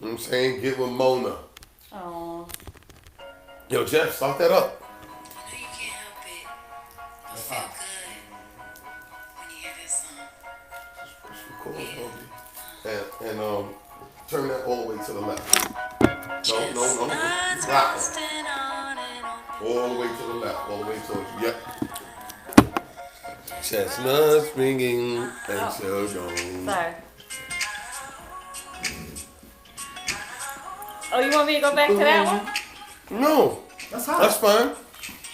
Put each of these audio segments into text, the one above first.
You know what I'm saying? Get with Mona. Oh. Yo, Jeff, start that up. You know you can't help it. You That's feel hot. good when you hear this song. Just record, and turn that all the way to the left. No. Rock it. All the way to the left. All the way to yep. Chestnuts ringing and children. Sorry. Oh, you want me to go back to that one? No, That's hot. that's fine.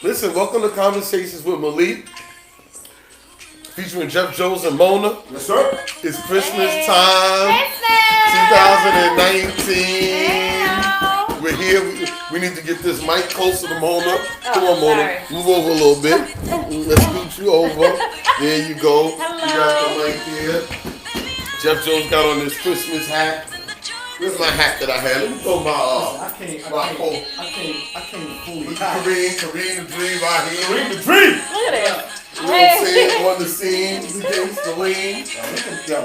Listen, welcome to Conversations with Malik, featuring Jeff Jones and Mona. Yes, sir. It's Christmas time, Christmas! 2019. We're here. We need to get this mic closer to Mona. Come on, Mona. sorry. Move over a little bit. Let's scoot you over. There you go. You got the mic here. Jeff Jones got on this Christmas hat. Where's my hat that I had? Let me go my I can't fully Kareem the Dream right here. Kareem the Dream. Look at it. You know what I'm saying? On the scene, against the lean.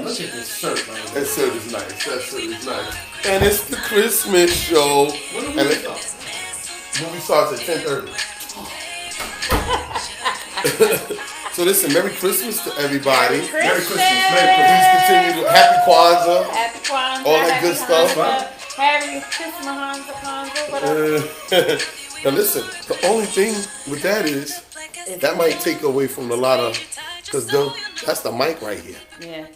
Look at this shirt, man. That shirt is nice. That shirt is nice. And it's the Christmas show. When do And we it, start? movie starts at 10:30. So listen, Merry Christmas to everybody. Merry Christmas. Please continue to Happy Kwanzaa. Happy Kwanzaa. All that Happy good stuff. Hanukkah, Happy Christmas, Kwanzaa, whatever. Now listen, the only thing with that is that might take away from a lot of, because that's the mic right here. Yeah.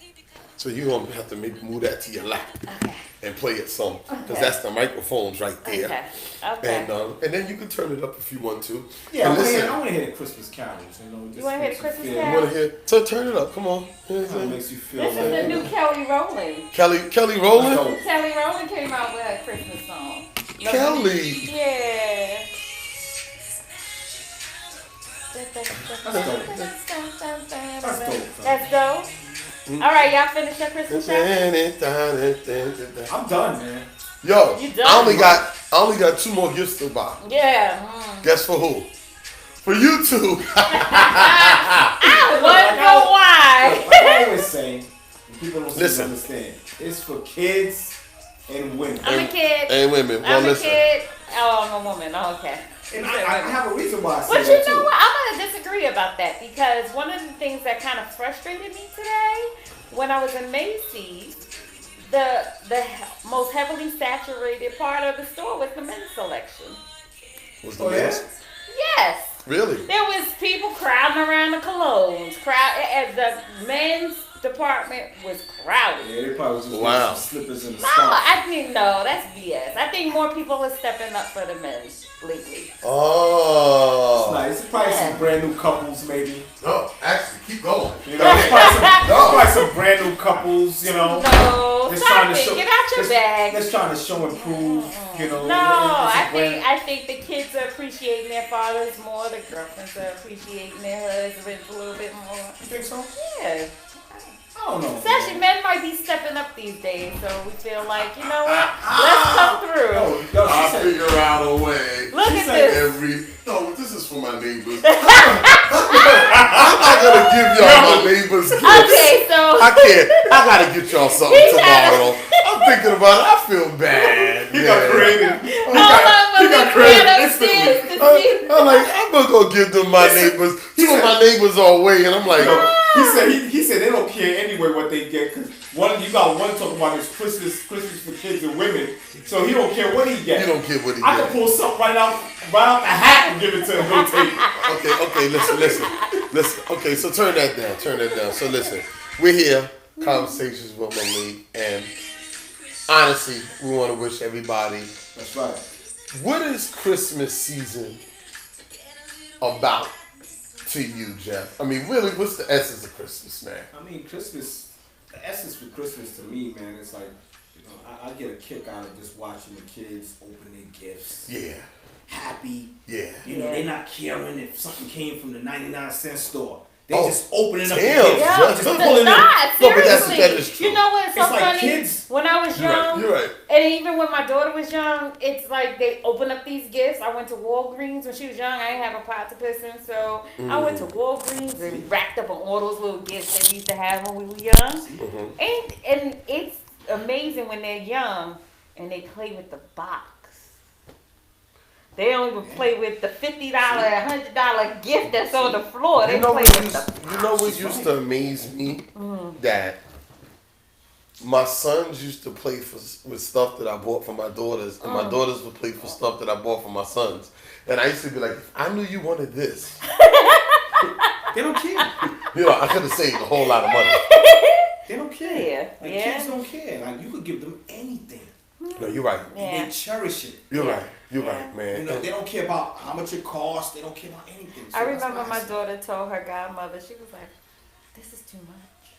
So you're going to have to maybe move that to your lap Okay. and play it some, because that's the microphones right there. Okay. And then you can turn it up if you want to. Yeah, And listen, I want to hear the Christmas carols. You wanna hear the Christmas you carols? want to hear? So turn it up. Come on. It makes you feel This is the new Kelly Rowland. Kelly Rowland? Oh. Kelly Rowland came out with a Christmas song. Kelly. Yeah. That's dope. All right, y'all finish your Christmas shopping? I'm done, man. Yo, You done? I only got 2 more gifts to buy. Yeah. Guess for who? For you two. I wonder why. Like I always say, people don't seem to Listen. understand. It's for kids and women. I'm a kid. Hey, women. Well, I'm a listen. kid. Oh, I'm a woman. Oh, okay. And I have a reason why I say But that you know too. what? I'm going to disagree about that because one of the things that kind of frustrated me today when I was in Macy's, the most heavily saturated part of the store was the men's selection. Was the Oh, yeah? men's? Yes. Really? There was people crowding around the colognes. The men's department was crowded. Yeah, they probably was just Wow. wearing some slippers and a No, scarf. I think no, that's BS. I think more people are stepping up for the men's lately. Oh. It's nice. It's probably some brand new couples, maybe. No, actually, keep going. You know, it's probably some brand new couples, you know. No, Just stop trying to it. show- Get out your just- bag. Just trying to show and prove, you know. No, it's a I brand- think the kids are appreciating their fathers more. The girlfriends are appreciating their husbands a little bit more. You think so? Yeah. I don't know. Especially men might be stepping up these days, so we feel like, you know what? Let's come through. Yo, I'll she said, figure out a way. Look she at said this. No, this is for my neighbors. I'm not gonna give y'all my neighbors gifts. Okay, so I can't. I gotta get y'all something He's had tomorrow. I'm thinking about it. I feel bad. he got creative. hold on, when we get upstairs to see. I'm like, I'm gonna go give them my neighbors. Two of my neighbors are away, and I'm like, He said they don't care anyway what they get because you got one talking about this Christmas for kids and women, so he don't care what he you gets. don't care what he I gets. can pull something right out the hat and give it to him. He'll take it. Okay, listen. Okay, so turn that down. So listen, we're here, Conversations with Malik, and honestly, we want to wish everybody. That's right. What is Christmas season about to you, Jeff? I mean, really, what's the essence of Christmas, man? I mean, Christmas, the essence for Christmas to me, man, it's like, you know, I get a kick out of just watching the kids open their gifts. Yeah, Happy. yeah. You know, they're not caring if something came from the 99-cent store. They Oh, just opening up the damn. gifts. Yeah, Just Just pulling pulling nah, them. No, but that seriously. is true. You know what's so It's like funny? kids. When I was young, You're right. and even when my daughter was young, it's like they open up these gifts. I went to Walgreens when she was young. I didn't have a pot to piss in, so I went to Walgreens and racked up on all those little gifts that we used to have when we were young. And it's amazing when they're young and they play with the box. They don't even play with the $50, $100 gift that's on the floor. They play with the You know what used to amaze me? That my sons used to play with stuff that I bought for my daughters, and my daughters would play for stuff that I bought for my sons. And I used to be like, I knew you wanted this. They don't care. You know, I could have saved a whole lot of money. They don't care. Yeah. Like, kids don't care. Like, you could give them anything. No, you're right. Yeah. They cherish it. You're right. You're right, man. You know, they don't care about how much it costs. They don't care about anything. So I that's remember why my said- daughter told her godmother, she was like, this is too much.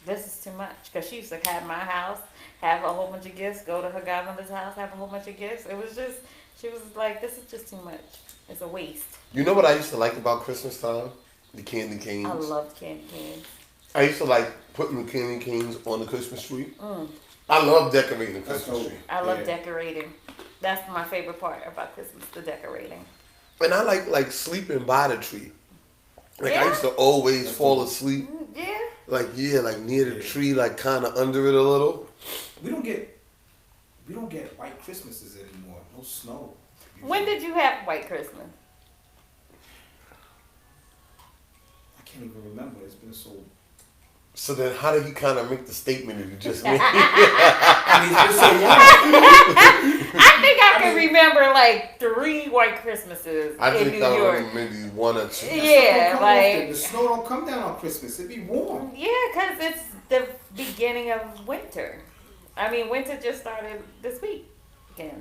This is too much. Because she used to have my house, have a whole bunch of gifts, go to her godmother's house, have a whole bunch of gifts. It was just, she was like, this is just too much. It's a waste. You know what I used to like about Christmas time? The candy canes. I loved candy canes. I used to like putting the candy canes on the Christmas tree. I love decorating the That's Christmas dope. tree. I love Yeah. decorating. That's my favorite part about Christmas, the decorating. And I like sleeping by the tree. Like I Yeah? used to always fall asleep. Yeah. Like near the tree, like kind of under it a little. We don't get white Christmases anymore. No snow. When did you have White Christmas? I can't even remember. It's been so. So then, how did he kind of make the statement that he just made? I mean, it's been so long. I think I can remember like 3 White Christmases I in think New that York. was maybe 1 or 2. Yeah, Don't come like often. The snow don't come down on Christmas. It be warm. yeah, because it's the beginning of winter. I mean, winter just started this week again.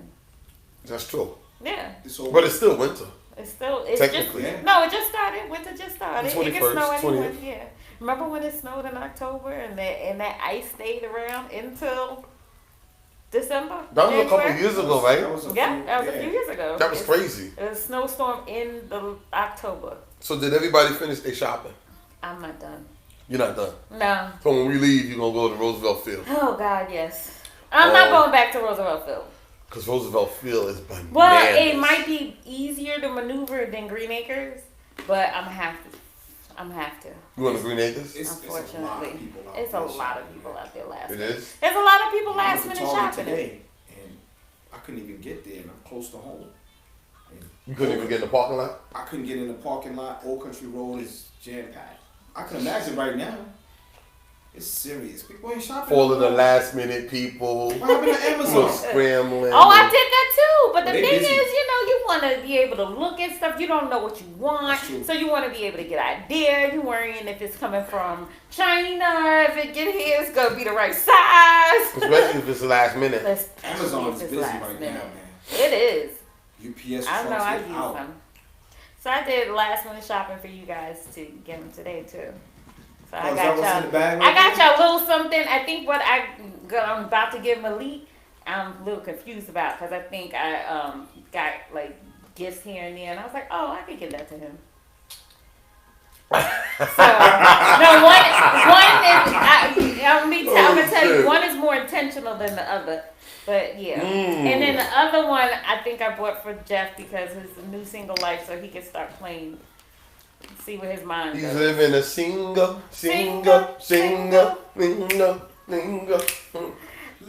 That's true. Yeah, It's over. But it's still winter. it's just Technically. no, it just started. Winter just started. The It can 21st, snow anywhere. 20th. Yeah, remember when it snowed in October and that ice stayed around until December? That was a couple January? years ago, right? Yeah, that was a few years ago. That was crazy. It was a snowstorm in the October. So did everybody finish their shopping? I'm not done. You're not done. No. So when we leave, you're going to go to Roosevelt Field. Oh God, yes. I'm not going back to Roosevelt Field. Because Roosevelt Field is bananas. Well, it might be easier to maneuver than Green Acres, but I'm gonna have to. You want to Green Acres? Unfortunately, it's a lot of people out there last It minute. is? There's a lot of people I last went to minute Target shopping. today, and I couldn't even get there, and I'm close to home. And You couldn't even get in the parking lot? I couldn't get in the parking lot. Old Country Road is jam packed. I can imagine right now. It's serious. People ain't shopping. For all of the no more. last minute people. What happened to Amazon? Scrambling. Oh, I did that too. But the They thing busy. is, you want to be able to look at stuff. You don't know what you want, That's true. so you want to be able to get an idea. You're worrying if it's coming from China. If it get here, it's gonna be the right size. Especially if it's the last minute. Let's Amazon see if is it's busy last right minute. now, man. It is. UPS I know. trucks I get used out. them. So I did last minute shopping for you guys to get them today too. So I Oh, is that got what's in y'all. the bag I right got there? y'all a little something. I think what I'm about to give Malik, I'm a little confused about because I think I got like gifts here and there, and I was like, oh, I could give that to him. So no, I'm gonna tell you, one is more intentional than the other. But yeah, and then the other one I think I bought for Jeff because his new single life, so he can start playing, see where his mind He's goes. living a single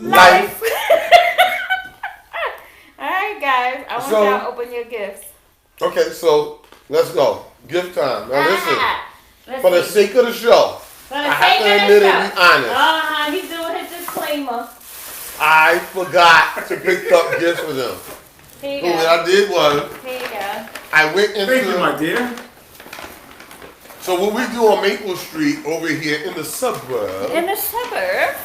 life. All right, guys, I want So- y'all to open your gifts. Okay, so let's go. Gift time. Now listen, Let's for the see. sake of the show, For the I have sake to of admit the and be honest. He's doing his disclaimer. I forgot to pick up gifts for them. Here you So what go. I did was Here you go. I went Thank you, my into. dear. So what we do on Maple Street over here in the suburb, In the suburb.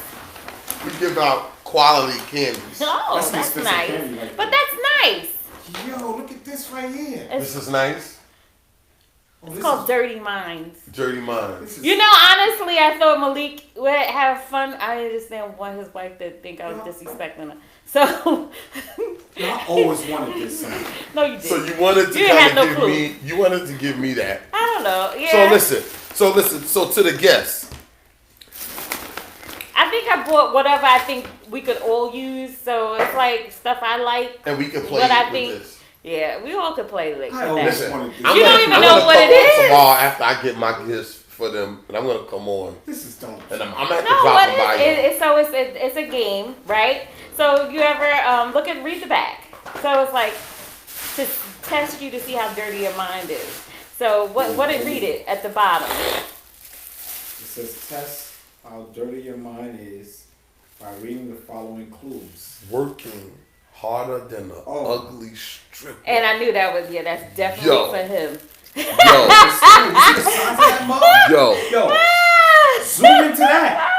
we give out quality candies. Oh, That's some that's expensive nice. candy right But there. that's nice. Yo, look at this right here. This is nice. Oh, It's this called is- Dirty Minds. Dirty Minds. this is- You know, honestly, I thought Malik would have fun. I just didn't want his wife to think I was disrespecting her. So, I always wanted this. Son. no, you didn't. So you wanted to You had kind no of give clue. me. You wanted to give me that. I don't know. Yeah. So listen. So to the guests. I think I bought whatever I think we could all use. So it's like stuff I like. And we can play But I with think- this. Yeah, we all could play like I that. always Listen, wanted this. I'm You gonna- don't even I'm know gonna what come it up is. tomorrow after I get my gifts for them, and I'm gonna come on, This is dumb. and I'm gonna have to No, drop what them by is you. it's a game, right? So you ever read the back. So it's like to test you to see how dirty your mind is. So what did read it at the bottom? It says test how dirty your mind is by reading the following clues. Working harder than an Oh. ugly stripper. And I knew that was that's definitely Yo. for him. Yo, You see the size of that mug? yo. Yo, zoom into that.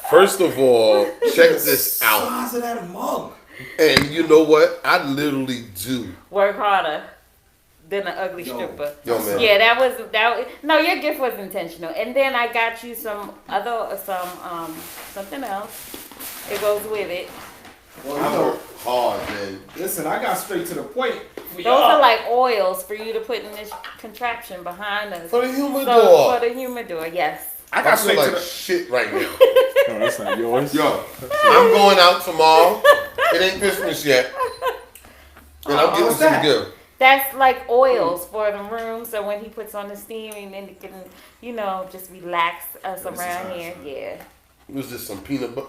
First of all, check this out. Size of that mug. And you know what? I literally do. Work harder than an ugly Yo. stripper. Yo, man. Yeah, that. No, your gift was intentional. And then I got you something else. It goes with it. Well, I you know, work hard, man. listen, I got straight to the point. Those are like oils for you to put in this contraption behind us. For the humidor. So, for the humidor, yes. I I got feel straight like to the. shit right now. No, that's not yours. Yo, I'm going out tomorrow. It ain't Christmas yet. And I'm getting what's some that? gift. That's like oils for the room, so when he puts on the steam, and then it can, just relax us This is around nice, here. huh? Yeah. Was this some peanut butter?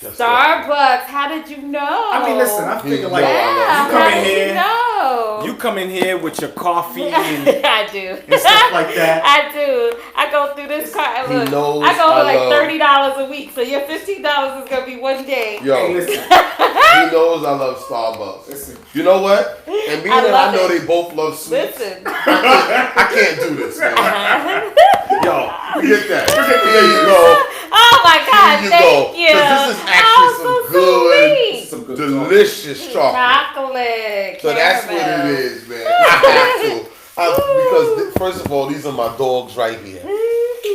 Yes, Starbucks. How did you know? I mean, listen, I figure like Yeah. you come how in did here, you know? you come in here with your coffee and I do. stuff like that. I do. I go through this car. He Look, knows I go I for like love- $30 a week, so your $15 is gonna be one day. Hey, Yo, listen, he knows I love Starbucks. listen. You know what? And being I that love I know it. they both love sweets, Listen. I can't do this, man. Yo, forget that. Forget Here you go. Oh my God! Here you Thank go. you. 'Cause this is actually Oh, some so good, sweet. Some good delicious chocolate. Chocolate. So that's what caramel. it is, man. I have to. Because first of all, these are my dogs right here.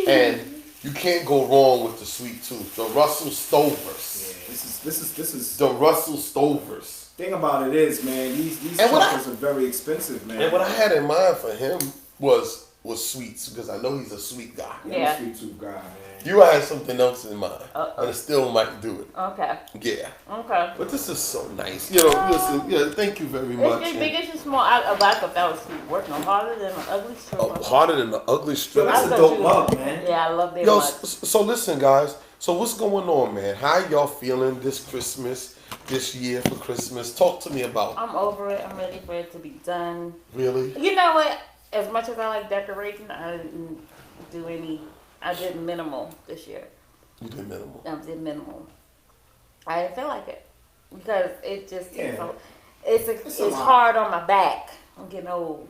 And you can't go wrong with the sweet tooth. The Russell Stovers. Yeah, this is. The Russell Stovers. Thing about it is, man, these And what chocolates are very expensive, man. And what I had in mind for him was sweets, because I know he's a sweet guy. I'm Yeah. a sweet tooth guy, man. You had something else in mind, Uh-oh. and it still might do it. Okay. Yeah. Okay. But this is so nice. Listen, thank you very much. It's big, it's just small. I thought that was working harder than an ugly stripper. Harder than the ugly Yo, strip. that's I a thought dope you- mug, man. Yeah, I love their Yo, mugs. so listen, guys. So what's going on, man? How y'all feeling this Christmas, this year for Christmas? Talk to me about it. I'm over it. I'm ready for it to be done. Really? You know what? As much as I like decorating, I didn't do any. I did minimal this year. You did minimal. I did minimal. I didn't feel like it because it just Yeah. it's a lot. hard on my back. I'm getting old.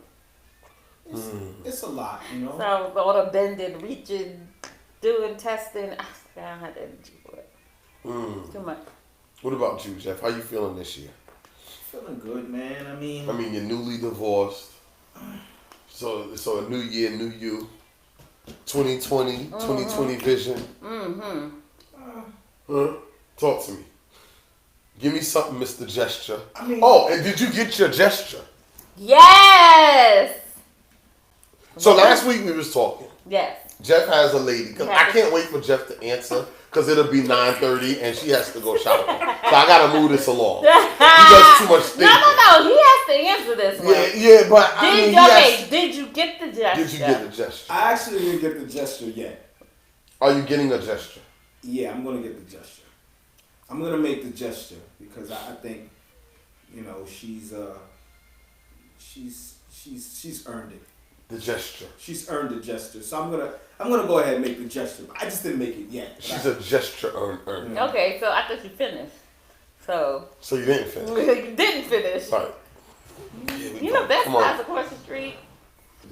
It's a lot, you know. So all the bending, reaching, doing testing. I don't have the energy for it. Mm. Too much. What about you, Jeff? How you feeling this year? Feeling good, man. I mean, You're newly divorced. So a new year, new you. 2020, 2020 vision. Mm-hmm. Huh? Talk to me. Give me something, Mr. Gesture. I mean, Oh, and did you get your gesture? Yes. So last week we was talking. Yes. Jeff has a lady. 'Cause Yeah. I can't wait for Jeff to answer because it'll be 9:30 and she has to go shopping. So I gotta move this along. He does too much thinking. No. He has to answer this one. Yeah, but I mean, Did you get the gesture? did you get the gesture? I actually didn't get the gesture yet. Are you getting a gesture? Yeah, I'm gonna get the gesture. I'm gonna make the gesture because I think, she's earned it. The gesture. She's earned the gesture. So I'm gonna go ahead and make the gesture. I just didn't make it yet. She's a gesture earner. Yeah. Okay, so I thought you finished. So So you didn't finish. you didn't finish. All right. Here we You go. know, best Come on. sides across the street.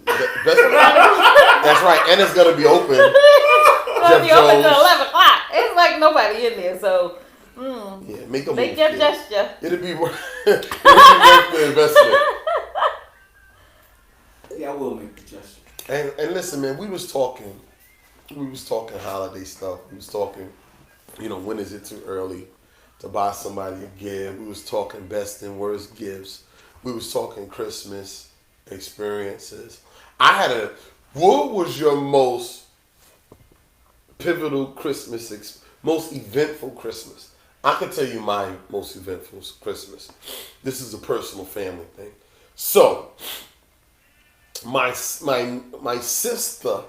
That's right, and it's gonna be open. Well, Jeff be open till Jones. 11 o'clock. It's like nobody in there, so Yeah, make a make move. your kid. gesture. It'll be worth the investment. Yeah, I will make the gesture. And listen, man, we was talking holiday stuff. We was talking, when is it too early to buy somebody a gift? We was talking best and worst gifts. We was talking Christmas experiences. What was your most pivotal Christmas, most eventful Christmas? I can tell you my most eventful Christmas. This is a personal family thing. So, my sister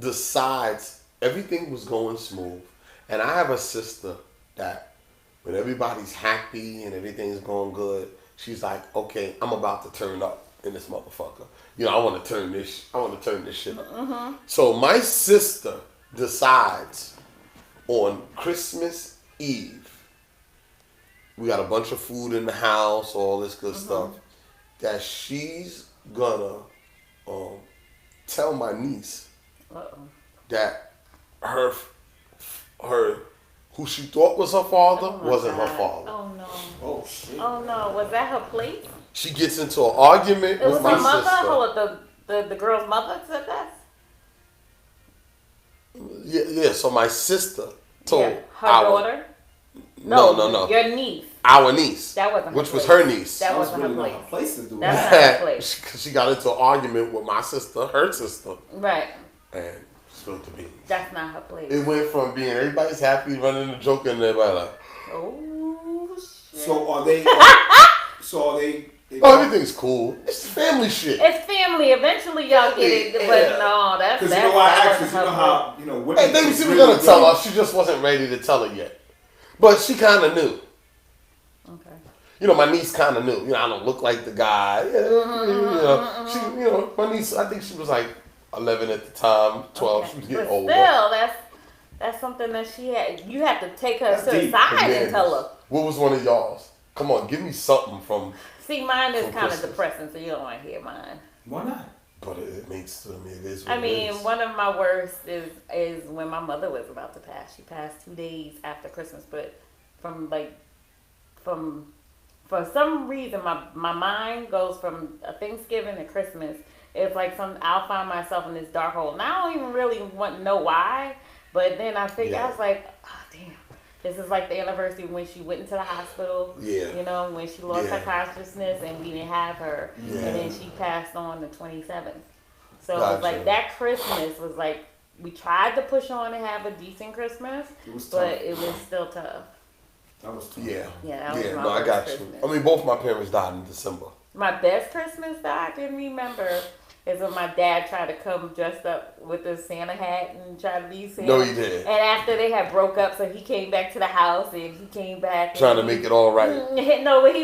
decides everything was going smooth, and I have a sister that when everybody's happy and everything's going good, she's like, okay, I'm about to turn up in this motherfucker. You know, I want to turn this shit up. So my sister decides on Christmas Eve, we got a bunch of food in the house, all this good stuff, that she's gonna tell my niece that her who she thought was her father wasn't her father. Oh no. Oh shit. Oh no. Was that her place? She gets into an argument It with was my her mother. sister. Hold on, the girl's mother said that. Yeah. So my sister told Her daughter. No. Your niece. Our niece, That wasn't. which her was place. her niece. That was wasn't really her not place. her place to do That's that. not her place. Cause she got into an argument with my sister, her sister, Right. and spilled the beans. That's not her place. It went from being everybody's happy, running the joke, and everybody like, Oh shit. So are they? oh, everything's cool. It's family shit. It's family. Eventually, y'all get it, but no, that's Because you know why I asked? Because you her know how women. And then she was gonna tell her, she just wasn't ready to tell her yet, but she kind of knew. Okay. You know, my niece kind of knew. You know, I don't look like the guy. My niece. I think she was like 11 at the time, 12. Okay. She was getting But older. still, that's something that she had. You have to take her That's to the deep. side and tell her. What was one of y'all's? Come on, give me something from. See, mine is For kind of Christmas. depressing, so you don't want to hear mine. Why not? But it makes. I mean, it is. What I mean, it is. one of my worst is when my mother was about to pass. She passed 2 days after Christmas, but for some reason my mind goes from a Thanksgiving to Christmas. It's like I'll find myself in this dark hole. And I don't even really want to know why, but then I think I was like, oh damn. This is like the anniversary when she went into the hospital. Yeah. You know, when she lost her Yeah. consciousness and we didn't have her. Yeah. And then she passed on the 27th. So it Gotcha. was like that Christmas was like, we tried to push on and have a decent Christmas, It was tough. but it was still tough. That was tough. Yeah. Yeah, that was my No, I worst got you. Christmas. I mean, both my parents died in December. My best Christmas that I can remember is when my dad tried to come dressed up with a Santa hat and try to be Santa. No, he did. And after they had broke up, so he came back to the house and he came back Trying to and make it all right. No, but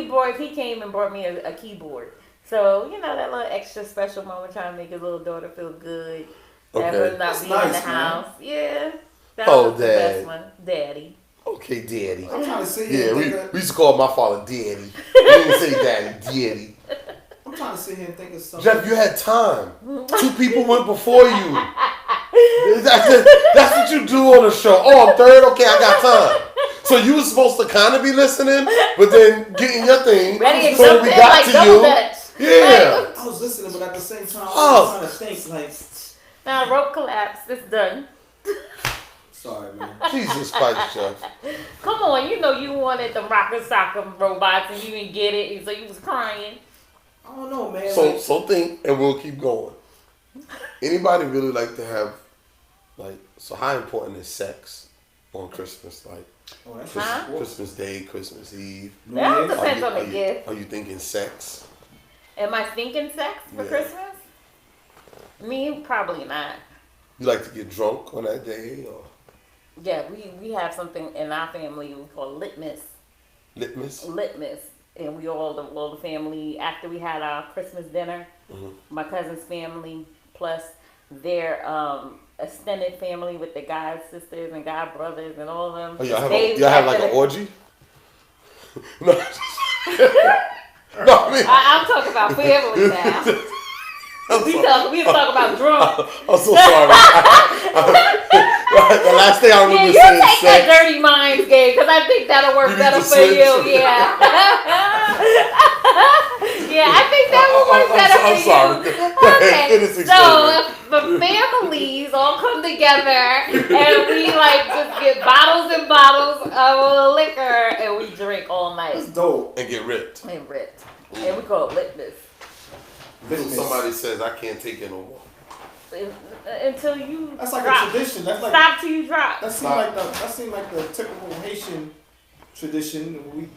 he came and brought me a keyboard. So you know that little extra special moment, trying to make his little daughter feel good. That Okay. was not That's being in nice, the man. house. Yeah, that Oh, was the Dad. best one, Daddy. Okay, Daddy. I'm trying to sit Yeah, here. and we think of, used to call my father Daddy. We didn't say Daddy, Daddy. I'm trying to sit here and think of something. Jeff, you had time. 2 people went before you. That's what you do on the show. Oh, I'm third? Okay, I got time. So you were supposed to kind of be listening, but then getting your thing. Ready to so jump we in got like to double you. dutch. Yeah. I was listening, but at the same time, I Oh. was trying to think. Like, Now rope collapse. It's done. sorry, man. Jesus Christ, Jeff. Come on, you know you wanted the rocker socker robots and you didn't get it, and so you was crying. I don't know, man. So think, and we'll keep going. Anybody really like to have, like, so how important is sex on Christmas? Like, oh, that's Huh? just sports. Christmas Day, Christmas Eve. New That Year's. depends on the gift. Are you thinking sex? Am I thinking sex for Yeah. Christmas? Me, probably not. You like to get drunk on that day or Yeah, we have something in our family we call litmus. litmus? And we all the family, after we had our Christmas dinner, Mhm. my cousin's family plus their extended family with the god sisters and god brothers and all of them. Oh, y'all have, they- y'all have like after an the- orgy? No. No, I mean, I'm talking about family now. I'm We sorry. talk about drunk. I'm so sorry. The last thing I Yeah, remember you saying take that sex. dirty minds game because I think that'll work You need better to for switch. you. Yeah. Yeah, I think that will work better I'm for sorry. you. Go ahead, Okay, finish so explaining. if the families all come together and we like just get bottles and bottles of liquor and we drink all That's night dope. And get ripped. and ripped. And we call it litmus. So Business. somebody says, I can't take it no more. Until you That's like drop. a tradition. That's like Stop till you drop. that seemed like the typical Haitian tradition.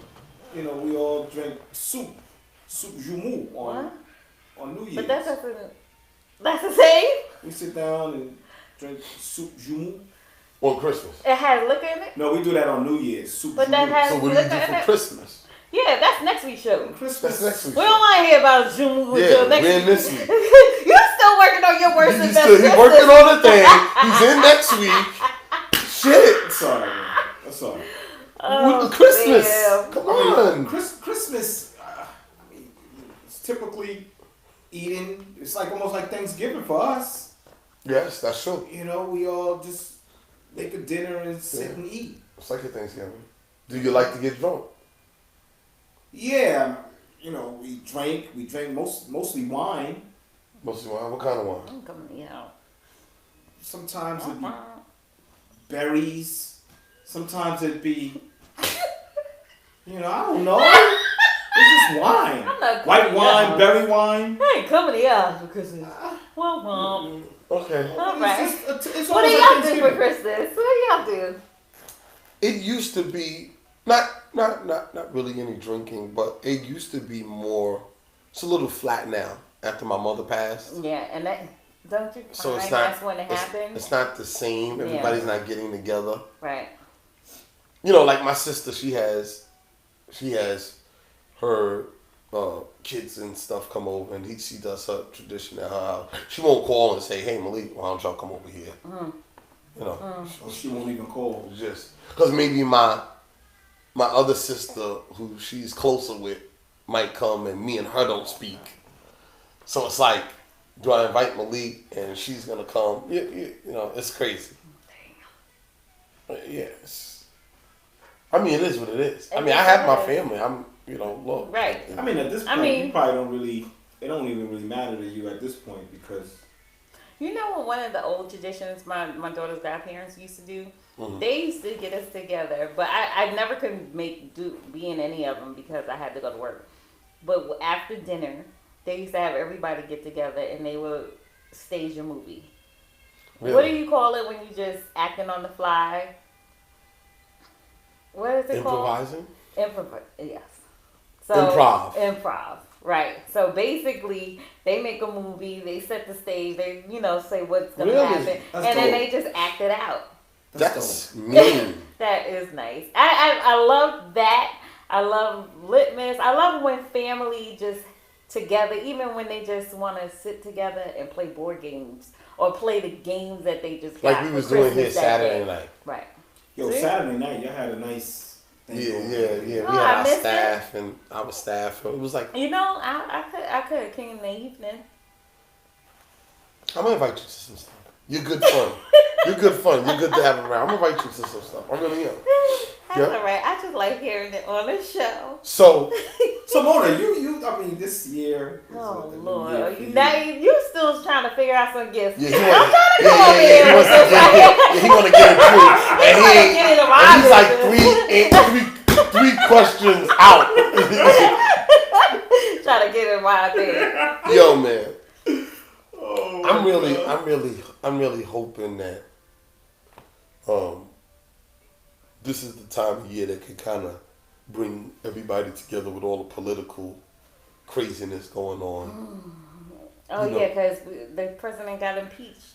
We all drink soup jumu on New Year's. But that's the same. We sit down and drink soup jumu. On Christmas. It has liquor in it? No, we do that on New Year's. Soup But that jumu. has So what do you liquor do in for it? Christmas? Yeah, that's next week's show. Christmas. That's next week. We don't want to hear about Jumu Yeah, until next we're in week. this week. You're still working on your worst and He's best working Christmas. on the thing. He's in next week. Shit. Sorry, man. That's all right. Oh, Christmas. damn. Come on. Christmas, I mean, it's typically eating. It's like almost like Thanksgiving for us. Yes, that's true. You know, we all just make a dinner and sit and eat. It's like a Thanksgiving. Do you like to get drunk? Yeah, you know, we drank mostly wine. Mostly wine. What kind of wine? I'm coming out. Sometimes it'd be berries. Sometimes it'd be, you know, I don't know. It's just wine. I'm not White coming wine, out. berry wine. I ain't coming to y'all for Christmas. Well, Okay. all right. It's What do almost y'all like do for Thanksgiving. Christmas? What do y'all do? It used to be not really any drinking, but it used to be more. It's a little flat now after my mother passed. Yeah, and that don't you find So it's not. that's when it it's, happens? it's not the same. Everybody's not getting together. Right. You know, like my sister, she has her kids and stuff come over, and she does her tradition at her house. She won't call and say, "Hey, Malik, why don't y'all come over here?" You know, So she won't even call. just because maybe my other sister, who she's closer with, might come, and me and her don't speak. So it's like, do I invite Malik and she's gonna come? You know, it's crazy. Yes. I mean, it is what it is. I mean, I have my family. I'm, look. Right. I mean, at this point, you probably don't really. It don't even really matter to you at this point because. You know what one of the old traditions my daughter's godparents used to do? They used to get us together, but I never could be in any of them because I had to go to work. But after dinner, they used to have everybody get together and they would stage a movie. Really? What do you call it when you just acting on the fly? What is it called? Improvising? Yes. So, Improv. Right. So basically, they make a movie, they set the stage, they, say what's going to Really? happen. That's and then dope. they just act it out. That's mean. That is nice. I love that. I love Litmus. I love when family just together, even when they just want to sit together and play board games or play the games that they just got Like we for was doing here Christmas that Saturday day. night. Right. Yo, See? Saturday night, y'all had a nice. Yeah. Oh, We had I our missed it. staff and our staff. It was like, I could have came in the evening. I'm gonna invite you to some stuff. You're good fun. You're good fun. You're good to have around. I'm gonna invite you to some stuff. I really am. That's Yep. all right. I just like hearing it on the show. So So Mona, you, I mean, this year. Is Oh a new Lord, year for you. now you still trying to figure out some gifts. yeah, I'm trying to go over he here wants with to this get, right yeah, he want to get into it, and wanna get it and he's like around three questions out. trying to get it right there. Yo, man, Oh, I'm really hoping that this is the time of year that can kind of bring everybody together with all the political craziness going on, Oh You know. yeah, because the president got impeached.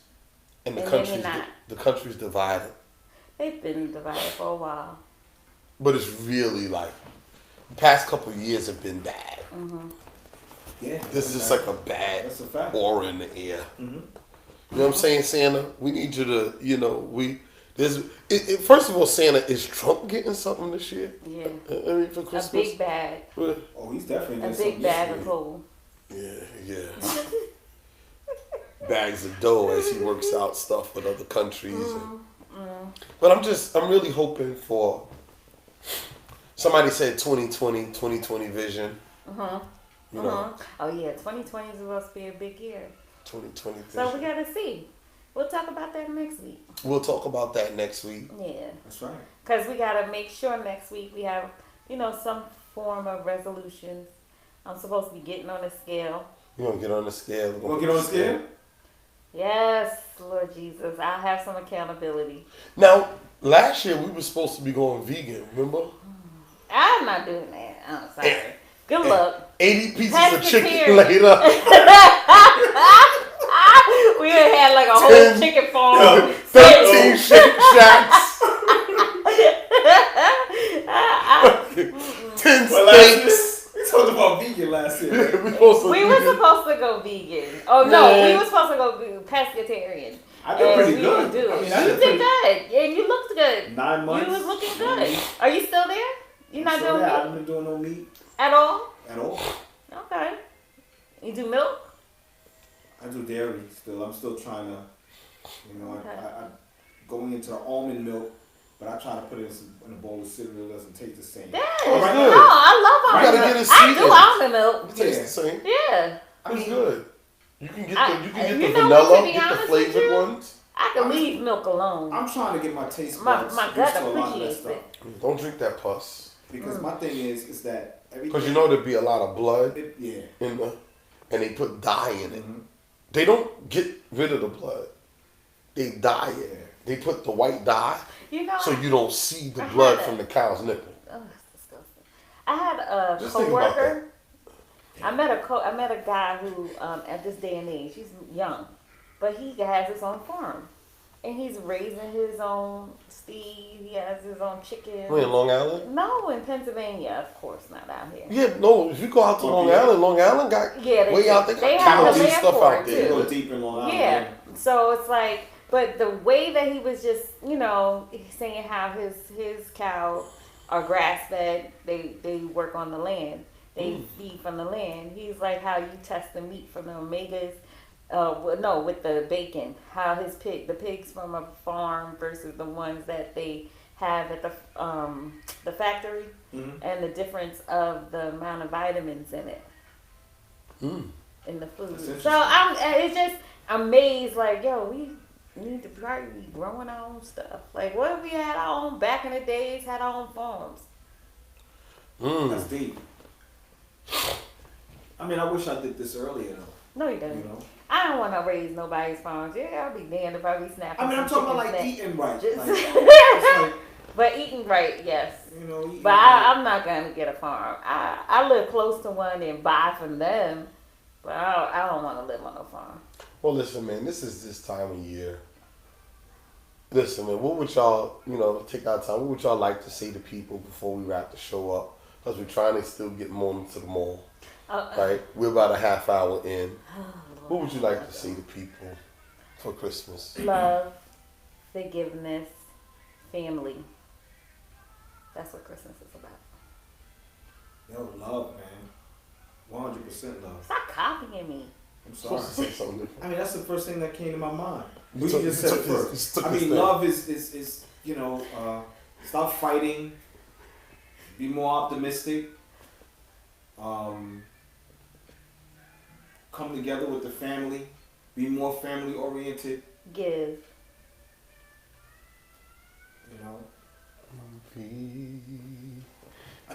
and the And country's divided. They've been divided for a while. But it's really like the past couple of years have been bad. Yeah. This is just like a bad That's a fact. aura in the air. Mm-hmm. You know what I'm saying, Santa? We need you to, first of all, Santa, is Trump getting something this year? Yeah, I mean, for a Christmas? big bag, Well, Oh, he's definitely a getting big something bag this of year. coal. Yeah. Bags of dough as he works out stuff with other countries. But I'm really hoping for, somebody said 2020 vision. You know, Oh yeah, 2020 is supposed to be a big year. 2020 vision. So we gotta see. We'll talk about that next week. We'll talk about that next week. Yeah, That's right. because we gotta make sure next week we have, some form of resolutions. I'm supposed to be getting on a scale. You want to get on the scale? You want to get on the scale? Yes, Lord Jesus, I'll have some accountability. Now, last year we were supposed to be going vegan, remember? I'm not doing that. I'm sorry. Good luck. 80 pieces of Pescatarian. chicken later. We had like a whole 10 chicken farm. 13 Shake Shacks. 10 Well, last year, steaks. we talked about vegan last year. Right? We supposed to We were supposed to go vegan. Oh no, Man. we were supposed to go pescatarian. I did And pretty we good. didn't do I it. mean, I You did did pretty good, and you looked good. 9 months. You was looking good. Are you still there? You're not So, doing yeah, I meat haven't been doing no meat at all? at all. Okay. You do milk? I do dairy still. I'm still trying to, Okay. I going into the almond milk, but I try to put it in a bowl of cereal. It doesn't taste the same. Yeah. Oh, Right good. No, I love You almond gotta milk. get it I do sweetened. almond milk. It tastes Yeah. the same. Yeah. It's good. You can get I- the, you can you get the know what, to vanilla, be get the honest with flavored you? ones. I can leave milk alone. I'm trying to get my taste My buds gut used to a lot of that appreciates stuff. it. Don't drink that pus. Because my thing is that everything. Because you know there'd be a lot of blood Yeah. in the, and they put dye in it. Mhm. They don't get rid of the blood. They dye it. They put the white dye You know, so you don't see the I blood had from a- the cow's nipple. oh, that's disgusting. I had a Just think about coworker. I met a guy who, at this day and age, he's young, but he has his own farm, and he's raising his own steed. He has his own chicken. Wait, in Long Island? No, in Pennsylvania, of course, not out here. Yeah, no. If you go out to Long Island got Yeah, way out there. they got have cows the and land stuff for out it, They there. too. go deep in Long Island. Yeah. So it's like, but the way that he was just, saying how his cows are grass fed, they work on the land, they feed from the land. He's like how you test the meat from the omegas, with the bacon. How the pigs from a farm versus the ones that they have at the factory, Mhm. and the difference of the amount of vitamins in it. Mm. In the food. That's So it's just amazed, like, yo, we need to probably be growing our own stuff. Like, what if we had our own, back in the days, had our own farms? That's deep. I mean, I wish I did this earlier though. No, you don't. You know. I don't want to raise nobody's farms. Yeah, I'll be damned if I be snapping. I mean, I'm some talking about like chicken eating right. Just- Like, it's like, But eating right, yes. you know, eating But right. I'm not going to get a farm. I live close to one and buy from them. But I don't want to live on a farm. Well, listen, man. This is this time of year. Listen, man. What would y'all, take our time? What would y'all like to say to people before we wrap the show up? Because we're trying to still get more into the mall. Right? We're about a half hour in. What would you like to say to people for Christmas? Love, forgiveness, family. That's what Christmas is about. Yo, love, man. 100% love. Stop copying me. I'm sorry. Supposed to say something different. I mean, that's the first thing that came to my mind. You You took- just you said it took his- first. you took I his mean, thing. love is stop fighting. Be more optimistic. Come together with the family. Be more family oriented. Give. You know. I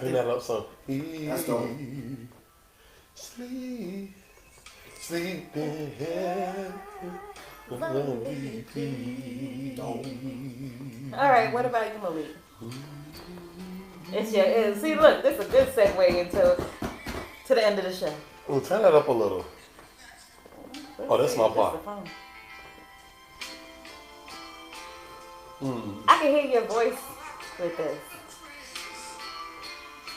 Turn think that up, son. That's dope. Sleep, sleep in heaven. All right, what about you, Malik? See, look, this is a good segue into the end of the show. Oh, turn that up a little. Oh, that's my part. I can hear your voice with this.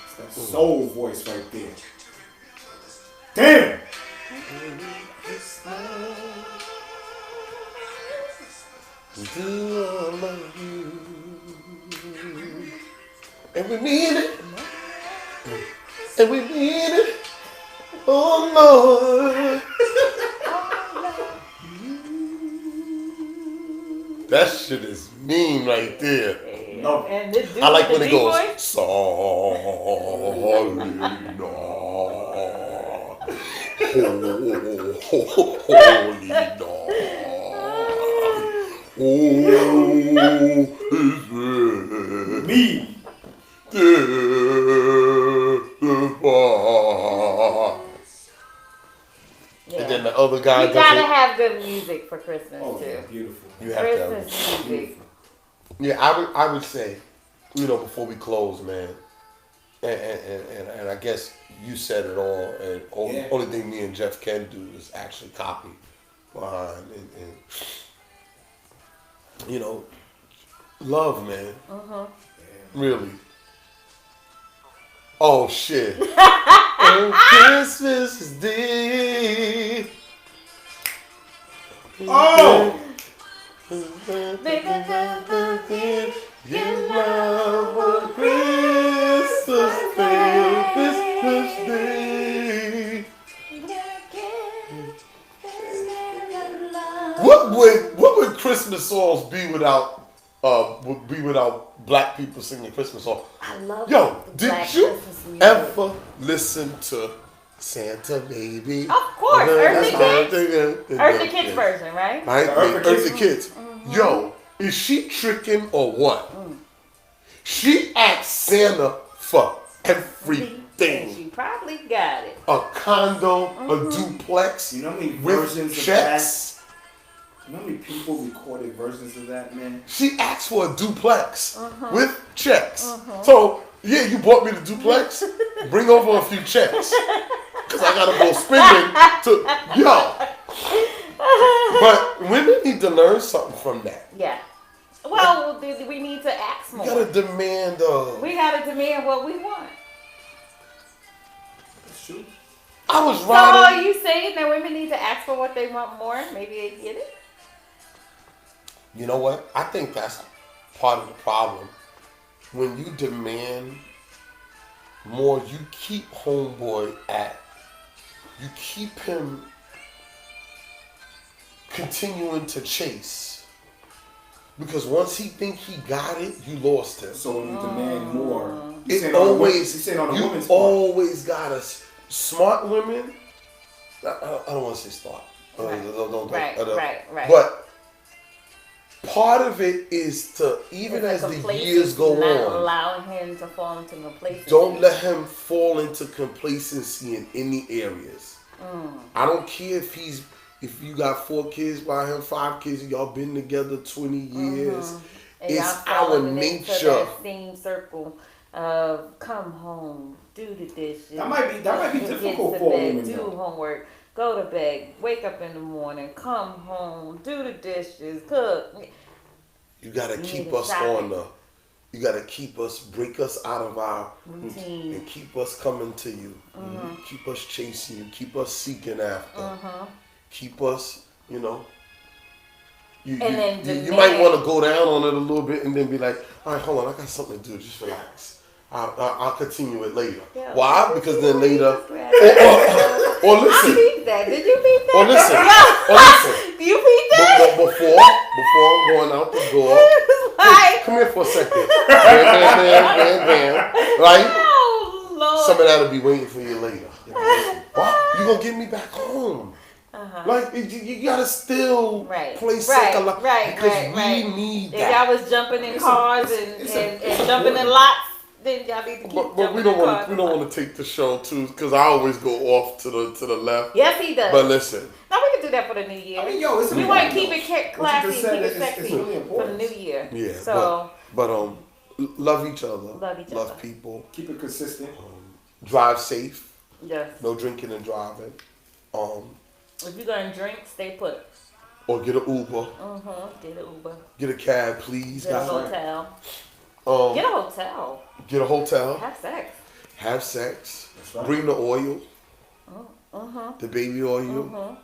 it's that soul voice right there. Damn. Do I love you? And we mean it. And we mean it. Oh Lord. That shit is mean right there. Love it. And this dude I like with when the it goes, D-voice, Holy night. Oh, is Me. yeah. And then the other guy You gotta doesn't. have good music for Christmas Oh too. yeah, beautiful. You have to have Christmas music. Yeah, I would say, before we close, man, and I guess you said it all, and Yeah. only thing me and Jeff can do is actually copy behind, and you know, love, man. Really. Oh shit. On Christmas Day. Oh! Give love on Christmas Day. Christmas Day. What would Christmas songs be without black people singing Christmas songs? I love Yo, the did Black you Christmas music. ever listen to Santa Baby? Of course, Eartha Kitt. Eartha Kitt's Kitt version, right? Right? Eartha Eartha Kitt. Yo, is she tricking or what? She asked Santa for And everything. she probably got it. A condo, a duplex, You know how many with versions of checks. that? You know how many people recorded versions of that, man? She asked for a duplex with checks. So, yeah, you bought me the duplex. Bring over a few checks. Because I got to go spending to, yo. But women need to learn something from that. Yeah. Well, we need to ask You more. got to demand, We gotta demand what we want. That's true. I was So are riding. you saying that women need to ask for what they want more? Maybe they get it? You know what? I think that's part of the problem. When you demand more, you keep homeboy at. You keep him continuing to chase. Because once he think he got it, you lost him. So when you demand more, you It saying on the wo- you always, saying on the you women's part. always got us. Smart women, I don't want to say smart. Right. But part of it is to, even as the years go not on, allowing him to fall into complacency. don't let him fall into complacency in any areas. I don't care if you got 4 kids by him, 5 kids, y'all been together 20 years. And It's y'all our falling into nature. that same circle of come home, do the dishes. That might be get difficult to for bed, women. do though. homework, go to bed, wake up in the morning, come home, do the dishes, cook. You gotta You keep need a us shot. on the. You gotta keep us, break us out of our Routine. and keep us coming to you. Keep us chasing you. Keep us seeking after. Keep us, you know. You, And then you might demand. want to go down on it a little bit and then be like, all right, hold on, I got something to do. Just relax. I'll continue it later. Yeah. Why? Because then later, or I listen, peeped that. Did you peep that? or listen, No. or listen. You peeped that? Before I'm going out the door, Like, come here for a second. Bam. Right? oh Lord. Some of that'll be waiting for you later. What? You gonna get me back home? Like you gotta still Right. play Right. second line Right. because Right. we need If that. y'all was jumping in cars and jumping in lots, then y'all need to keep But jumping we don't in want cars. we don't want to take the show too because I always go off to the left. Yes, he does. But listen, Now we can do that for the new year. I mean, yo, it's we want to keep it What you classy just and said keep it is- sexy it's really for the important. new year. yeah. So but love each other. Love each Love other. people. Keep it consistent. Drive safe. yes, No drinking and driving. if you're gonna drink, stay put. Or get an Uber. Get an Uber. Get a cab, please. Get a guys. hotel. Um, Get a hotel. get a hotel. Have sex. Have sex. That's right. Bring the oil. The baby oil.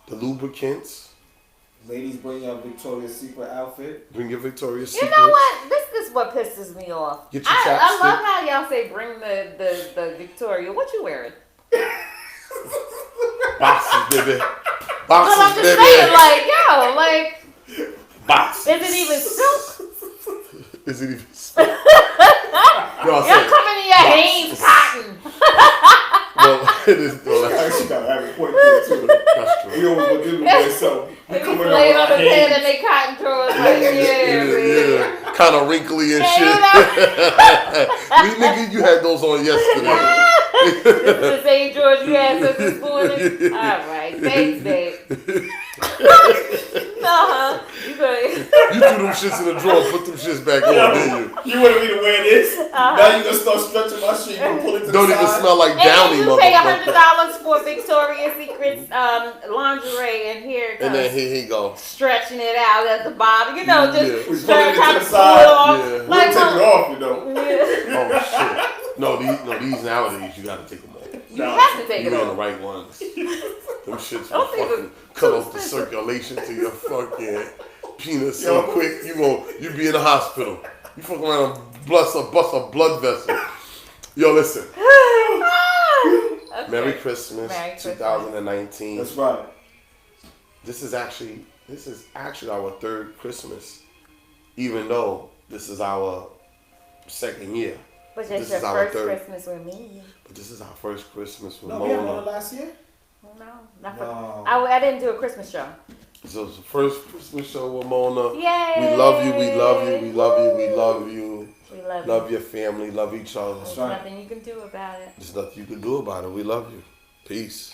The lubricants. Ladies, bring your Victoria's Secret outfit. Bring your Victoria's You Secret. know what? This is what pisses me off. Get your I chapstick. love how y'all say bring the Victoria. What you wearing? Boxes, baby. But I'm Boxes, just baby. saying, like, yo, like, Boxes. is it even silk? Is it even? Y'all Y'all say, coming in your Hanes cotton. well, it is. Well, that's Actually, got every point there too. That's true. We always gonna give them so we They be coming playing on up the with our head hands. and they cotton drawers. Like, yeah, man. Yeah. Kind of wrinkly and Yeah, shit. you know, Nigga, you had those on yesterday. this is the same George you had since this morning. All right, thanks, babe. You gonna You threw them shits in the drawer and put them shits back on, didn't you? You wanted me to wear this? Now you gonna start stretching my shit. You gonna pull it to Don't the even side? smell like And Downy, then you pay motherfucker. $100 for Victoria's Secret's lingerie, and here it comes. And then here he go. Stretching it out at the bottom, you know, Yeah. just We trying pulling it to to the pull side. it off. Yeah. We'll Like, take it off, you know. yeah. Oh shit. No, these nowadays you gotta take them off. You have to take You it wearing the off. right ones. Them shits will Don't think fucking cut off the circulation to your fucking penis so Yo. quick you be in the hospital. You fuck around and bust a blood vessel. Yo, listen. Okay. Merry Christmas, Merry Christmas. 2019. That's right. This is actually our third Christmas, even though this is our second year. But This it's your is our first third. Christmas with me. But this is our first Christmas with No, we had one Mona. last year. No, not for. No. I didn't do a Christmas show. So it's the first Christmas show with Mona. Yay! We love you, we love you, we love you, we love you. We love you. Love your family, love each other. There's right. nothing you can do about it. There's nothing you can do about it. We love you. Peace.